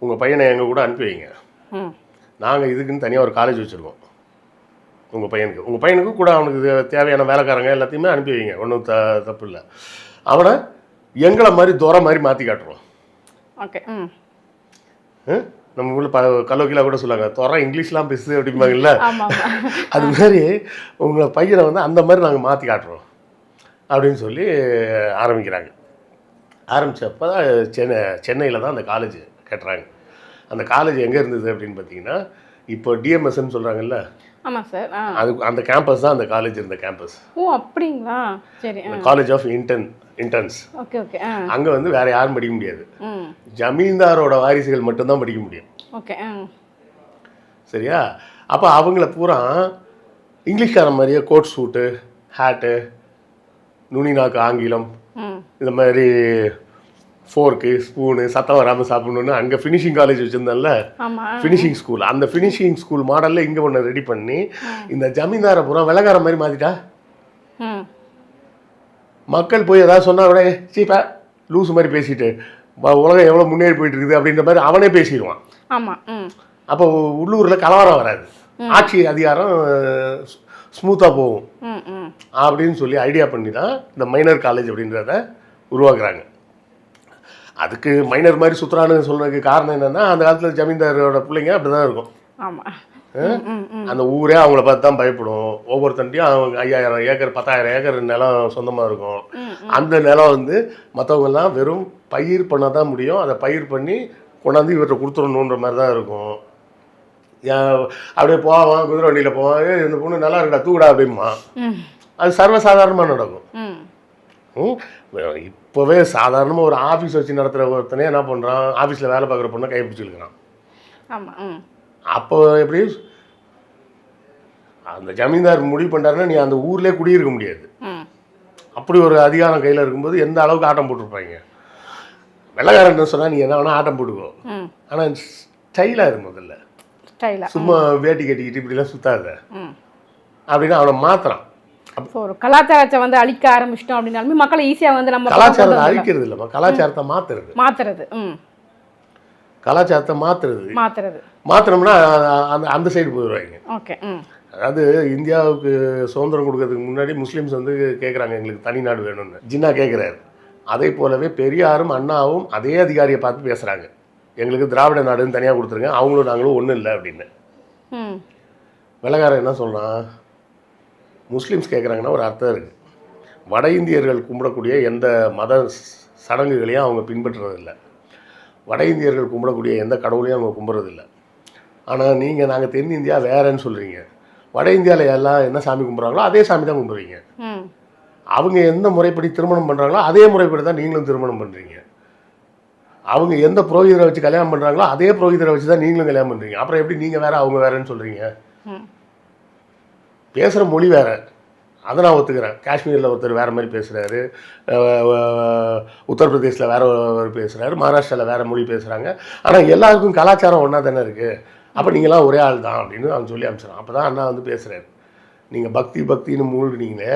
S1: உங்கள் பையனை எங்கள் கூட அனுப்பி வைங்க, நாங்கள் இதுக்குன்னு தனியாக ஒரு காலேஜ் வச்சுருக்கோம், உங்கள் பையனுக்கு கூட அவனுக்கு தேவையான வேலைக்காரங்க எல்லாத்தையுமே அனுப்பி வைங்க, ஒன்றும் தப்பு இல்லை, அவனை எங்களை மாதிரி துறை மாதிரி மாற்றி காட்டுறோம்.
S2: ஓகே.
S1: நம்ம ஊரில் கலோக்கிலாம் கூட சொல்லுவாங்க, துறை இங்கிலீஷ்லாம் பேசு அப்படிம்பாங்கல்ல, அது மாதிரி உங்கள் பையனை வந்து அந்த மாதிரி நாங்கள் மாற்றி காட்டுறோம் அப்படின்னு சொல்லி ஆரம்பிக்கிறாங்க. ஆரம்பித்தப்போ தான் சென்னையில் தான் அந்த காலேஜ் கட்டுறாங்க. அந்த காலேஜ் எங்கே இருந்தது அப்படின்னு பார்த்தீங்கன்னா, இப்போ டிஎம்எஸ்ன்னு சொல்கிறாங்கல்ல,
S2: ஆமாம் சார்,
S1: அது அந்த கேம்பஸ் தான் அந்த காலேஜ் இருந்த கேம்பஸ்.
S2: ஓ அப்படிங்களா? சரி.
S1: College of interns.
S2: Okay okay.
S1: அங்கே வந்து வேறு யாரும் படிக்க முடியாது, ஜமீன்தாரோட வாரிசுகள் மட்டும்தான் படிக்க முடியும்.
S2: ஓகே.
S1: சரியா? அப்போ அவங்கள பூரா இங்கிலீஷ்காரன் மாதிரியே கோட் சூட்டு, ஹேட்டு, நுனிநாக்கு ஆங்கிலம், இந்த மாதிரி ஃபோர்க்கு ஸ்பூனு சத்தம் வராமல் சாப்பிடணுன்னு அங்கே ஃபினிஷிங் காலேஜ் வச்சுருந்தேன்ல, ஃபினிஷிங் ஸ்கூல், அந்த ஃபினிஷிங் ஸ்கூல் மாடலில் இங்கே ஒன்று ரெடி பண்ணி இந்த ஜமீன்தாரை பூரா வெள்ளைக்கார மாதிரி மாற்றிட்டா, மக்கள் போய் ஏதாவது சொன்னால் கூட சீப்பா லூஸ் மாதிரி பேசிட்டு உலகம் எவ்வளோ முன்னேறி போயிட்டு இருக்குது அப்படின்ற மாதிரி அவனே பேசிடுவான். அப்போ உள்ளூரில் கலவரம் வராது, ஆட்சி அதிகாரம் ஸ்மூத்தாக போகும் அப்படின்னு சொல்லி ஐடியா பண்ணி தான் இந்த மைனர் காலேஜ் அப்படின்றத உருவாக்குறாங்க. அதுக்கு மைனர் மாதிரி சுற்றுறான்னு சொல்கிறதுக்கு காரணம் என்னென்னா, அந்த காலத்தில் ஜமீன்தாரோட பிள்ளைங்க அப்படி தான் இருக்கும். அந்த ஊரே அவங்கள பார்த்து தான் பயப்படும். ஒவ்வொருத்தன்ட்டையும் அவங்க 5000 ஏக்கர் 10,000 ஏக்கர் நிலம் சொந்தமாக இருக்கும். அந்த நிலம் வந்து மற்றவங்கெல்லாம் வெறும் பயிர் பண்ண தான் முடியும், அதை பயிர் பண்ணி கொண்டாந்து இவர்கிட்ட கொடுத்துடணுன்ற மாதிரி தான் இருக்கும். அப்படியே போவான், குதிரை வண்டியில் போவான், இந்த பொண்ணு நல்லா இருக்கா தூக்குடா அப்படிமா, அது சர்வசாதாரணமாக நடக்கும். இப்போவே சாதாரணமாக ஒரு ஆஃபீஸ் வச்சு நடத்துகிற ஒருத்தனே என்ன பண்ணுறான், ஆஃபீஸில் வேலை பார்க்குற பொண்ணை கை பிடிச்சிருக்கிறான். அப்போ எப்படி அந்த ஜமீன்தார் முடிவு பண்ணுறாருன்னா நீ அந்த ஊர்லேயே குடியிருக்க முடியாது. அப்படி ஒரு அதிகாரம் கையில் இருக்கும்போது எந்த அளவுக்கு ஆட்டம் போட்டுருப்பாங்க. வெள்ளைக்காரன் சொன்னால் நீ என்ன வேணால் ஆட்டம் போட்டுக்கோ, ஆனால் ஸ்டைலாக இருக்கு முதல்ல, சும்மா வேட்டி கட்டிக்கிட்டு இப்படிலாம் சுத்தாத அப்படின்னு அவனை மாத்துறான்.
S2: ஒரு கலாச்சாரத்தை வந்து அழிக்க ஆரம்பிச்சிட்டோம் அப்படின்னாலுமே மக்களை ஈஸியாக வந்து நம்ம
S1: கலாச்சாரத்தை அழிக்கிறது இல்லைம்மா, கலாச்சாரத்தை மாத்துறது கலாச்சாரத்தை மாத்தினோம்னா அந்த சைடு போயிடுவாங்க.
S2: ஓகே.
S1: அதாவது இந்தியாவுக்கு சுதந்திரம் கொடுக்கறதுக்கு முன்னாடி முஸ்லீம்ஸ் வந்து கேட்குறாங்க எங்களுக்கு தனி நாடு வேணும்னு, ஜின்னா கேட்குறாரு. அதே போலவே பெரியாரும் அண்ணாவும் அதே அதிகாரியை பார்த்து பேசுகிறாங்க, எங்களுக்கு திராவிட நாடுன்னு தனியாக கொடுத்துருங்க, அவங்களும் நாங்களும் ஒன்றும் இல்லை அப்படின்னு. வெள்ளைக்காரன் என்ன சொல்கிறான், முஸ்லீம்ஸ் கேட்குறாங்கன்னா ஒரு அர்த்தம் இருக்குது. வட இந்தியர்கள் கும்பிடக்கூடிய எந்த மத சடங்குகளையும் அவங்க பின்பற்றுறதில்லை, வட இந்தியர்கள் கும்பிடக்கூடிய எந்த கடவுளையும் அவங்க கும்பிட்றதில்லை. ஆனால் நீங்கள் நாங்கள் தென்னிந்தியா வேறேன்னு சொல்கிறீங்க, வட இந்தியாவில் எல்லாம் என்ன சாமி கும்பிட்றாங்களோ அதே சாமி தான் கும்பிட்றீங்க, அவங்க எந்த முறைப்படி திருமணம் பண்ணுறாங்களோ அதே முறைப்படி தான் நீங்களும் திருமணம் பண்ணுறீங்க. அவங்க எந்த புரோகிதரை வச்சு கல்யாணம் பண்ணுறாங்களோ அதே புரோகிதரை வச்சு தான் நீங்களும் கல்யாணம் பண்ணுறீங்க. அப்புறம் எப்படி நீங்கள் வேறு அவங்க வேறுன்னு சொல்கிறீங்க? பேசுகிற மொழி வேறு, அதை நான் ஒத்துக்கிறேன். காஷ்மீரில் ஒருத்தர் வேறு மாதிரி பேசுகிறாரு, உத்தரப்பிரதேசில் வேறு ஒரு பேசுகிறாரு, மகாராஷ்டிராவில் வேறு மொழி பேசுகிறாங்க. ஆனால் எல்லாருக்கும் கலாச்சாரம் ஒன்றா தானே இருக்குது. அப்போ நீங்களாம் ஒரே ஆள் தான் அப்படின்னு அவன் சொல்லி அனுப்பிச்சிடான். அப்போ தான் அண்ணா வந்து பேசுகிறாரு, நீங்கள் பக்தின்னு மூழ்கினீங்களே,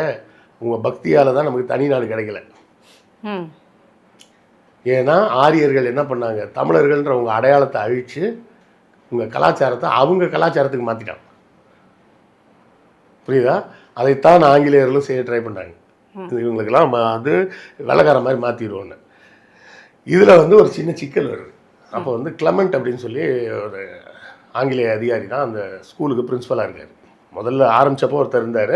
S1: உங்கள் பக்தியால் தான் நமக்கு தனி நாடு கிடைக்கல. ஏன்னா ஆரியர்கள் என்ன பண்ணாங்க, தமிழர்கள்ன்ற உங்கள் அடையாளத்தை அழித்து உங்கள் கலாச்சாரத்தை அவங்க கலாச்சாரத்துக்கு மாற்றிட்டாங்க. புரியுதா? அதைத்தான் ஆங்கிலேயர்களும் செய்ய ட்ரை பண்ணாங்க. இவங்களுக்கெல்லாம் அது வெள்ளக்கார மாதிரி மாற்றிடுவோன்னு. இதில் வந்து ஒரு சின்ன சிக்கல் வருது. அப்போ வந்து கிளமெண்ட் அப்படின்னு சொல்லி ஒரு ஆங்கிலேய அதிகாரி தான் அந்த ஸ்கூலுக்கு பிரின்ஸிபலாக இருக்கார். முதல்ல ஆரம்பித்தப்போ ஒருத்தர் இருந்தார்,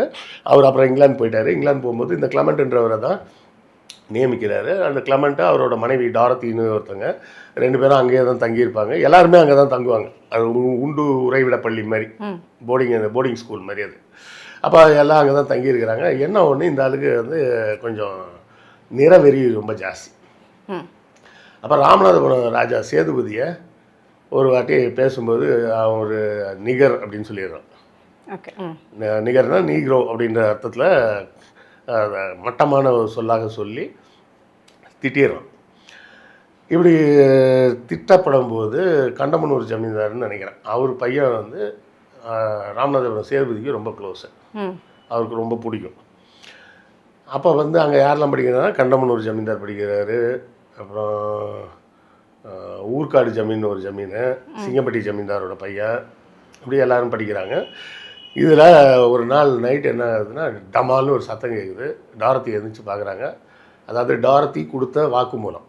S1: அவர் அப்புறம் இங்கிலாந்து போயிட்டார். இங்கிலாந்து போகும்போது இந்த கிளமெண்ட்ன்றவரை தான் நியமிக்கிறாரு. அந்த கிளமெண்ட்டை அவரோட மனைவி டாரத்தின்னு ஒருத்தங்க, 2 பேரும் அங்கேயே தான் தங்கியிருப்பாங்க. எல்லாருமே அங்கே தான் தங்குவாங்க. அது உண்டு உறைவிட பள்ளி மாதிரி, போர்டிங் ஸ்கூல் மாதிரி அது. அப்போ எல்லாம் அங்கே தான் தங்கியிருக்கிறாங்க. என்ன ஒன்று, இந்த ஆளுக்கு வந்து கொஞ்சம் நிறவெறி ரொம்ப ஜாஸ்தி. அப்போ ராமநாதபுரம் ராஜா சேதுபதியை ஒரு வாட்டி பேசும்போது அவன் ஒரு நிகர் அப்படின்னு சொல்லிடுறான். நிகர்னா நீக்ரோ அப்படின்ற அர்த்தத்தில் மட்டமான ஒரு சொல்லாக சொல்லி திட்டிடுறான். இப்படி திட்டப்படும் போது கண்டமனூர் ஜமீன்தார்னு நினைக்கிறேன், அவர் பையன் வந்து ராமநாதபுரம் சேதுபதிக்கு ரொம்ப க்ளோஸு, அவருக்கு ரொம்ப பிடிக்கும். அப்போ வந்து அங்கே யாரெல்லாம் படிக்கிறாங்கன்னா கண்டமனூர் ஜமீன்தார் படிக்கிறாரு, அப்புறம் ஊர்காடு ஜமீன் ஒரு ஜமீன், சிங்கம்பட்டி ஜமீன்தாரோட பையன், இப்படி எல்லோரும் படிக்கிறாங்க. இதில் ஒரு நாள் நைட் என்ன ஆகுதுன்னா, டமால்னு ஒரு சத்தம் கேட்குது. டாரத்தி எழுந்துச்சு பார்க்குறாங்க. அதாவது டாரத்தி கொடுத்த வாக்குமூலம்,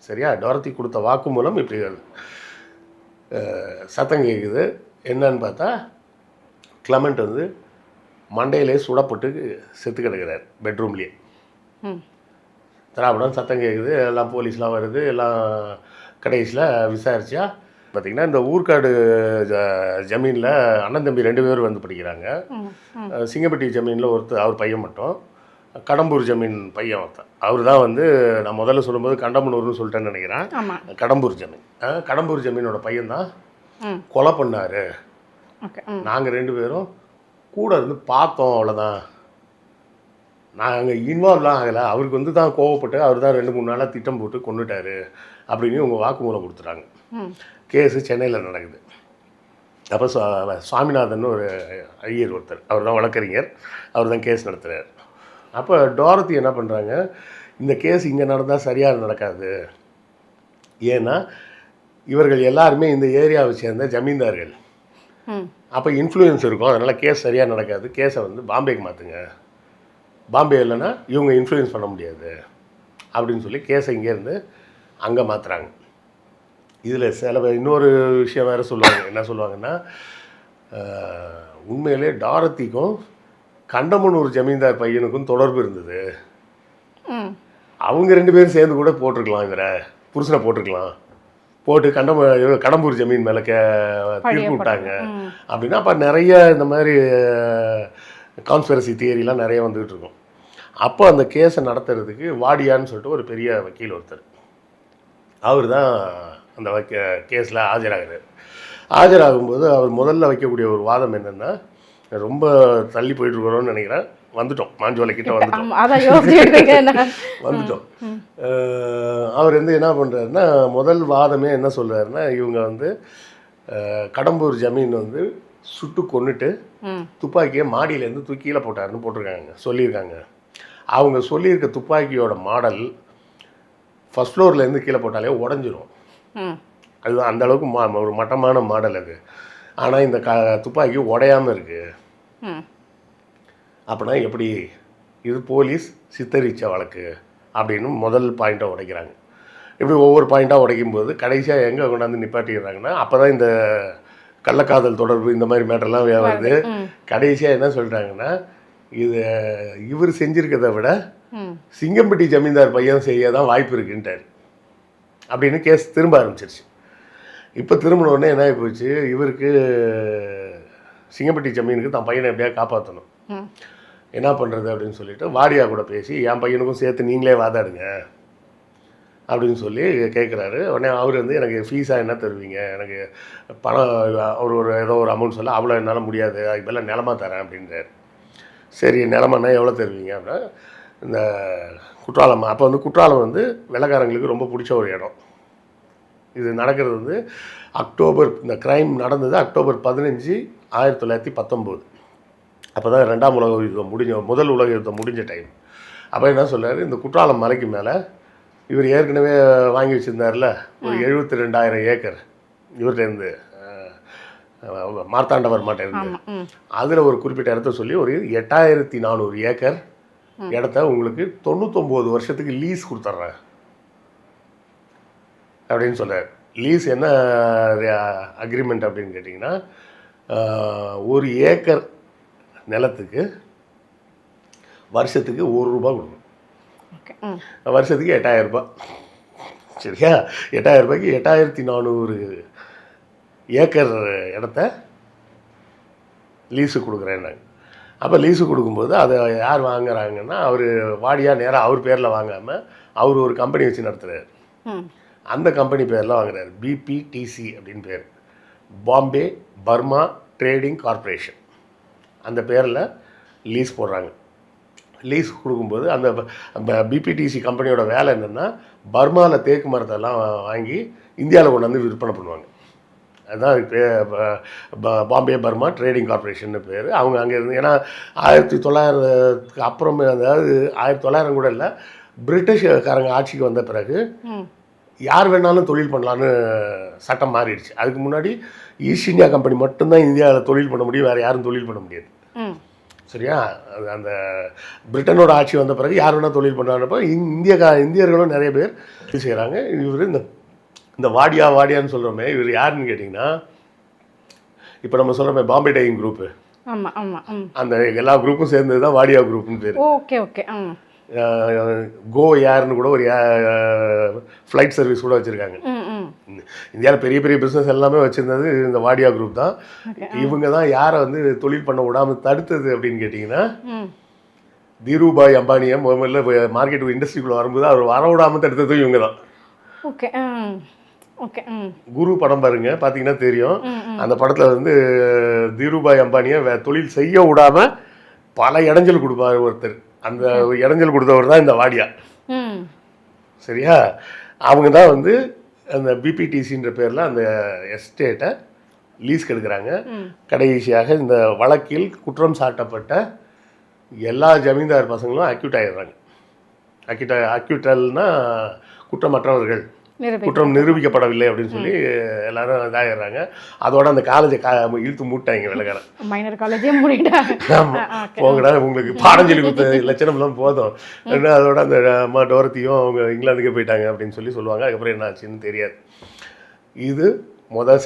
S1: சரியா? டாரத்தி கொடுத்த வாக்குமூலம் இப்படி வருது. சத்தம் கேட்குது. என்னன்னு பார்த்தா கிளமெண்ட் வந்து மண்டையிலே சுடப்பட்டு செத்து கிடக்கிறார் பெட்ரூம்லேயே. திராவிடம் சத்தம் கேட்குது, எல்லாம் போலீஸ்லாம் வருது. எல்லாம் கடைசியில் விசாரிச்சா பார்த்திங்கன்னா இந்த ஊர்காடு ஜமீனில் அண்ணன் தம்பி 2 பேர் வந்து படிக்கிறாங்க. சிங்கப்பட்டி ஜமீனில் ஒருத்தர், அவர் பையன் மட்டும். கடம்பூர் ஜமீன் பையன் ஒருத்தன், அவர் தான் வந்து நான் முதல்ல சொல்லும்போது கண்டமனூர்னு சொல்லிட்டேன்னு நினைக்கிறேன். கடம்பூர் ஜமீன், கடம்பூர் ஜமீனோட பையன் தான் கொலை பண்ணார். நாங்கள் 2 பேரும் கூட இருந்து பார்த்தோம், அவ்வளோதான். நாங்கள் இன்வால்வ்லாம் ஆகலை. அவருக்கு வந்து தான் கோவப்பட்டு அவர் தான் 2-3 நாளாக திட்டம் போட்டு கொண்டுட்டார் அப்படின்னு இவங்க வாக்குமூலம் கொடுத்துட்டாங்க. கேஸு சென்னையில் நடக்குது. அப்போ சுவாமிநாதன் ஒரு ஐயர் ஒருத்தர், அவர் தான் வழக்கறிஞர், அவர் தான் கேஸ் நடத்துகிறார். அப்போ டாரத்தி என்ன பண்ணுறாங்க, இந்த கேஸ் இங்கே நடந்தால் சரியாக நடக்காது, ஏன்னா இவர்கள் எல்லாருமே இந்த ஏரியாவை சேர்ந்த ஜமீன்தார்கள், அப்போ இன்ஃப்ளூயன்ஸ் இருக்கும், அதனால் கேஸ் சரியாக நடக்காது, கேஸை வந்து பாம்பேக்கு மாற்றுங்க, பாம்பே இல்லைன்னா இவங்க இன்ஃப்ளூயன்ஸ் பண்ண முடியாது அப்படின்னு சொல்லி கேஸை இங்கேருந்து அங்கே மாற்றுறாங்க. இதில் இன்னொரு விஷயம் வேறு சொல்லுவாங்க. என்ன சொல்லுவாங்கன்னா, உண்மையிலே டாரத்திக்கும் கண்டமனூர் ஜமீன்தார் பையனுக்கும் தொடர்பு இருந்தது. அவங்க 2 பேரும் சேர்ந்து கூட போட்டிருக்கலாம், இவரை புருஷனை போட்டிருக்கலாம், போட்டு கடம்பூர் ஜமீன் மேலே தீர்ப்பு விட்டாங்க அப்படின்னா. அப்போ நிறைய இந்த மாதிரி கான்ஸ்பிரசி தியரிலாம் நிறைய வந்துக்கிட்டு இருக்கும். அப்போ அந்த கேஸை நடத்துறதுக்கு வாடியான்னு சொல்லிட்டு ஒரு பெரிய வக்கீல் ஒருத்தர், அவர் தான் அந்த கேஸில் ஆஜராகிறார். ஆஜராகும்போது அவர் முதல்ல வைக்கக்கூடிய ஒரு வாதம் என்னென்னா, ரொம்ப தள்ளி போயிட்டுருக்கிறோன்னு நினைக்கிறேன், வந்துட்டோம், மாஞ்சோலைக்கிட்ட வந்துட்டோம். அவர் வந்து என்ன பண்ணுறாருன்னா, முதல் வாதமே என்ன சொல்கிறாருன்னா, இவங்க வந்து கடம்பூர் ஜமீன் வந்து சுட்டு கொன்னுட்டு துப்பாக்கியை மாடியிலேருந்து கீழே போட்டாருன்னு சொல்லியிருக்காங்க. அவங்க சொல்லியிருக்க துப்பாக்கியோட மாடல் ஃபஸ்ட் ஃப்ளோர்லேருந்து கீழே போட்டாலே உடஞ்சிரும். அதுதான் அந்த அளவுக்கு ஒரு மட்டமான மாடல் அது. ஆனால் இந்த துப்பாக்கி உடையாமல் இருக்குது. அப்படின்னா எப்படி, இது போலீஸ் சித்தரிச்ச வழக்கு அப்படின்னு முதல் பாயிண்ட்டை உடைக்கிறாங்க. இப்படி ஒவ்வொரு பாயிண்ட்டாக உடைக்கும்போது கடைசியாக எங்கே கொண்டாந்து நிப்பாட்டிடுறாங்கன்னா, அப்போ தான் இந்த கள்ளக்காதல் தொடர்பு இந்த மாதிரி மேட்டர்லாம் வருது. கடைசியாக என்ன சொல்கிறாங்கன்னா, இது இவர் செஞ்சுருக்கிறத விட சிங்கம்பட்டி ஜமீன்தார் பையன் செய்ய தான் வாய்ப்பு இருக்குன்ட்டார் அப்படின்னு கேஸ் திரும்ப ஆரம்பிச்சிருச்சு. இப்போ திரும்பினோடனே என்ன ஆகி போச்சு, இவருக்கு சிங்கம்பட்டி ஜமீனுக்கு தான் பையனை எப்படியா காப்பாற்றணும், என்ன பண்ணுறது அப்படின்னு சொல்லிட்டு வாடியா கூட பேசி என் பையனுக்கும் சேர்த்து நீங்களே வாதாடுங்க அப்படின்னு சொல்லி கேட்குறாரு. உடனே அவர் வந்து எனக்கு ஃபீஸாக என்ன தருவீங்க, எனக்கு பணம் ஒரு ஏதோ ஒரு அமௌண்ட் சொல்ல, அவ்வளோ என்னால் முடியாது, அதுக்கு பதிலாக நிலமா தரேன் அப்படின்றாரு. சரி நிலமானா எவ்வளோ தருவீங்க அப்படின்னா, இந்த குற்றாலம், அப்போ வந்து குற்றாலம் வந்து வெள்ளைக்காரங்களுக்கு ரொம்ப பிடிச்ச ஒரு இடம். இது நடக்கிறது வந்து இந்த க்ரைம் நடந்தது அக்டோபர் 15, 1919. அப்போ தான் 2ஆம் உலக யுத்தம் முதல் உலக யுத்தம் முடிஞ்ச டைம். அப்போ என்ன சொல்கிறாரு, இந்த குற்றாலம் மலைக்கு மேலே இவர் ஏற்கனவே வாங்கி வச்சுருந்தார்ல ஒரு 72,000 ஏக்கர் இவர்கிட்டருந்து, மார்த்தாண்டவர்மாட்ட இருந்து, அதில் ஒரு குறிப்பிட்ட இடத்த சொல்லி ஒரு 8,400 ஏக்கர் இடத்த உங்களுக்கு 99 வருஷத்துக்கு லீஸ் கொடுத்துட்றேன் அப்படின்னு சொல்கிறார். லீஸ் என்ன அக்ரிமெண்ட் அப்படின்னு கேட்டிங்கன்னா, ஒரு ஏக்கர் நிலத்துக்கு வருஷத்துக்கு ₹1 கொடுக்கணும். வருஷத்துக்கு 8,000 ரூபாய். சரியா? 8,000 ரூபாய்க்கு 8,400 ஏக்கர் இடத்த லீஸு கொடுக்குறேன்னாங்க. அப்போ லீஸு கொடுக்கும்போது அதை யார் வாங்குறாங்கன்னா, அவர் வாடியாக நேராக அவர் பேரில் வாங்காமல் அவர் ஒரு கம்பெனி வச்சு நடத்துகிறார். அந்த கம்பெனி பேரில் வாங்குறாரு. பிபிடிசி அப்படின்னு பேர், பாம்பே பர்மா ட்ரேடிங் கார்ப்பரேஷன். அந்த பேரில் லீஸ் போடுறாங்க. லீஸ் கொடுக்கும்போது அந்த பிபிடிசி கம்பெனியோட வேலை என்னென்னா, பர்மாவில் தேக்கு மரத்தெல்லாம் வாங்கி இந்தியாவில் கொண்டு வந்து விற்பனை பண்ணுவாங்க. அதுதான் அதுக்கு பாம்பே பர்மா ட்ரேடிங் கார்ப்பரேஷன் பேர். அவங்க அங்கே இருந்து, ஏன்னா 1900க்கு அப்புறம், அதாவது 1900 கூட இல்லை, பிரிட்டிஷ்காரங்க ஆட்சிக்கு வந்த பிறகு யார் வேணாலும் தொழில் பண்ணலான்னு சட்டம் மாறிடுச்சு. அதுக்கு முன்னாடி ஈஸ்ட் இந்தியா கம்பெனி மட்டும்தான் இந்தியாவில் தொழில் பண்ண முடியும், வேறு யாரும் தொழில் பண்ண முடியாது. சரியா? அந்த பிரிட்டனோட ஆட்சி வந்த பிறகு யார் வேணால் தொழில் பண்ணுறாங்கப்போ இந்தியர்களும் நிறைய பேர் இது செய்கிறாங்க. இவர் இந்த வாடியான்னு சொல்கிறோமே, இவர் யாருன்னு கேட்டிங்கன்னா, இப்போ நம்ம சொல்கிறோமே பாம்பே டையிங் குரூப்பு, அந்த எல்லா குரூப்பும் சேர்ந்தது தான் வாடியா குரூப்னு பேர்.
S2: Okay okay.
S1: கோ ஏர்னு கூட ஒரு ஃப்ளைட் சர்வீஸ் கூட வச்சுருக்காங்க. இந்தியாவில் பெரிய பெரிய பிஸ்னஸ் எல்லாமே வச்சுருந்தது இந்த வாடியா குரூப் தான். இவங்க தான் யாரை வந்து தொழில் பண்ண விடாமல் தடுத்தது அப்படின்னு கேட்டிங்கன்னா, தீருபாய் அம்பானியை முதல்ல மார்க்கெட் இண்டஸ்ட்ரிக்குள்ளே வரும்போது அவர் வர விடாமல் தடுத்ததும் இவங்க தான்.
S2: Okay okay.
S1: குரு படம் பாருங்க, பார்த்தீங்கன்னா தெரியும். அந்த படத்தில் வந்து தீருபாய் அம்பானியை தொழில் செய்ய விடாமல் பல இடைஞ்சல் கொடுப்பார் ஒருத்தர். அந்த இடைஞ்சல் கொடுத்தவர் தான் இந்த வாடியா. சரியா? அவங்க தான் வந்து அந்த பிபிடிசின்ற பேரில் அந்த எஸ்டேட்டை லீஸ்க்கு எடுக்கிறாங்க. கடைசியாக இந்த வழக்கில் குற்றம் சாட்டப்பட்ட எல்லா ஜமீன்தார் பசங்களும் அக்யூட் ஆகிடுறாங்க. அக்யூட்டல்னா குற்றமற்றவர்கள், குற்றம் நிரூபிக்கப்படவில்லை அப்படின்னு சொல்லி எல்லாரும் இதாகிடுறாங்க. அதோட அந்த காலேஜை இழுத்து மூட்டாங்க வெள்ளக்காரன்.
S2: மைனர் காலேஜே மூடிட்டாங்க.
S1: ஆமாம், போங்கடா உங்களுக்கு பாடம் சொல்லி கொடுத்த லட்சணம்லாம் போதும். அதோட அந்த அம்மா டோரத்தியும் அவங்க இங்கிலாந்துக்கே போயிட்டாங்க அப்படின்னு சொல்லுவாங்க. அதுக்கப்புறம் என்ன ஆச்சுன்னு தெரியாது. இது முதல்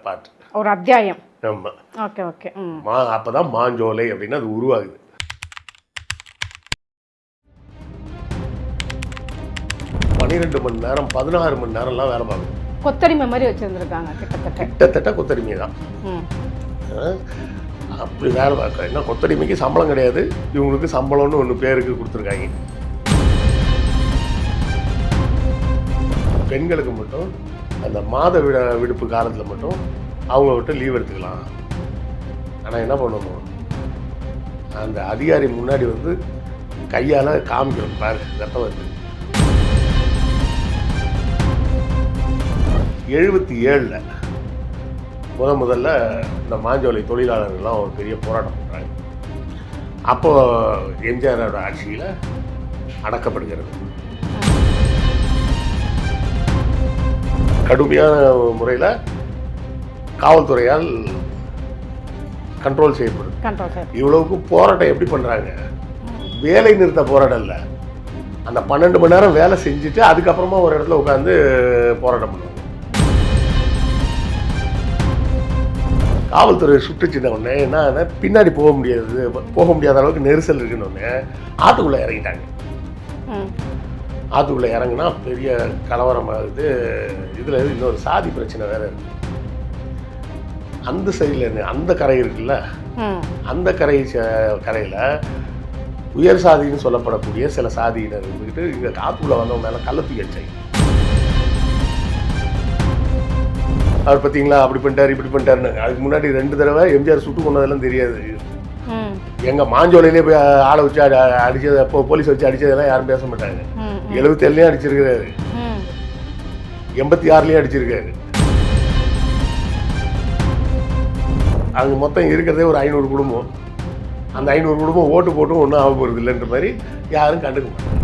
S1: பார்ட்,
S2: ஒரு அத்தியாயம்.
S1: ஆமாம்.
S2: Okay okay.
S1: அப்போ தான் மாஞ்சோலை அப்படின்னு அது உருவாகுது. 12 மணி நேரம் 16 மணி நேரம்லாம் வேலை பார்க்கணும்.
S2: கொத்தடிமை மாதிரி வச்சுருந்துருக்காங்க.
S1: கிட்டத்தட்ட கொத்தடிமை தான். அப்படி வேலை பார்க்க, ஏன்னா கொத்தடிமைக்கு சம்பளம் கிடையாது, இவங்களுக்கு சம்பளம்னு ஒன்று பேருக்கு கொடுத்துருக்காங்க. பெண்களுக்கு மட்டும் அந்த மாத விடுப்பு காலத்தில் மட்டும் அவங்க விட்டு லீவ் எடுத்துக்கலாம். ஆனால் என்ன பண்ணணும், அந்த அதிகாரி முன்னாடி வந்து கையால் காமிக்கணும், பாரு ரத்தம் வருது. 77 முதல்ல இந்த மாஞ்சோலை தொழிலாளர்கள்லாம் ஒரு பெரிய போராட்டம் பண்ணுறாங்க. அப்போது எம்ஜிஆரோட ஆட்சியில் அடக்கப்படுகிறது. கடுமையான முறையில் காவல்துறையால் கண்ட்ரோல் செய்யப்படுது. இவ்வளவுக்கு போராட்டம் எப்படி பண்ணுறாங்க, வேலை நிறுத்த போராட்டம் இல்லை, அந்த 12 மணி நேரம் வேலை செஞ்சுட்டு அதுக்கப்புறமா ஒரு இடத்துல உட்காந்து போராட்டம் பண்ணுவாங்க. காவல்துறை சுட்டுச்சின்ன உடனே என்ன, பின்னாடி போக முடியாத அளவுக்கு நெரிசல் இருக்குன்னு உடனே ஆற்றுக்குள்ளே இறங்கிட்டாங்க. ஆற்றுக்குள்ளே இறங்குனா பெரிய கலவரம் ஆகுது. இதில் இன்னொரு சாதி பிரச்சனை வேறு இருக்குது. அந்த சைடில் அந்த கரை இருக்குல்ல, அந்த கரையில் உயர் சாதின்னு சொல்லப்படக்கூடிய சில சாதியினர் இருந்துக்கிட்டு இங்கே ஆற்றுக்குள்ளே வந்தவங்க மேலே கள்ள தூக்கி அடிச்சாங்க. அவர் பார்த்தீங்களா அப்படி பண்ணிட்டாரு இப்படி பண்ணிட்டாருன்னு. அதுக்கு முன்னாடி 2 தடவை எம்ஜிஆர் சுட்டு கொண்டதெல்லாம் தெரியாது. எங்கள் மாஞ்சோலையிலே போய் ஆளை வச்சு அடிச்சது, போலீஸ் வச்சு அடித்ததெல்லாம் யாரும் பேச மாட்டாங்க. 77லேயும் அடிச்சிருக்கிறாரு, 86லேயும் அடிச்சிருக்காரு. அங்கே மொத்தம் இருக்கிறதே ஒரு 500 குடும்பம். அந்த 500 குடும்பம் ஓட்டு போட்டும் ஒன்றும் ஆக போகிறது இல்லைன்ற மாதிரி யாரும் கண்டுக்க மாட்டாங்க.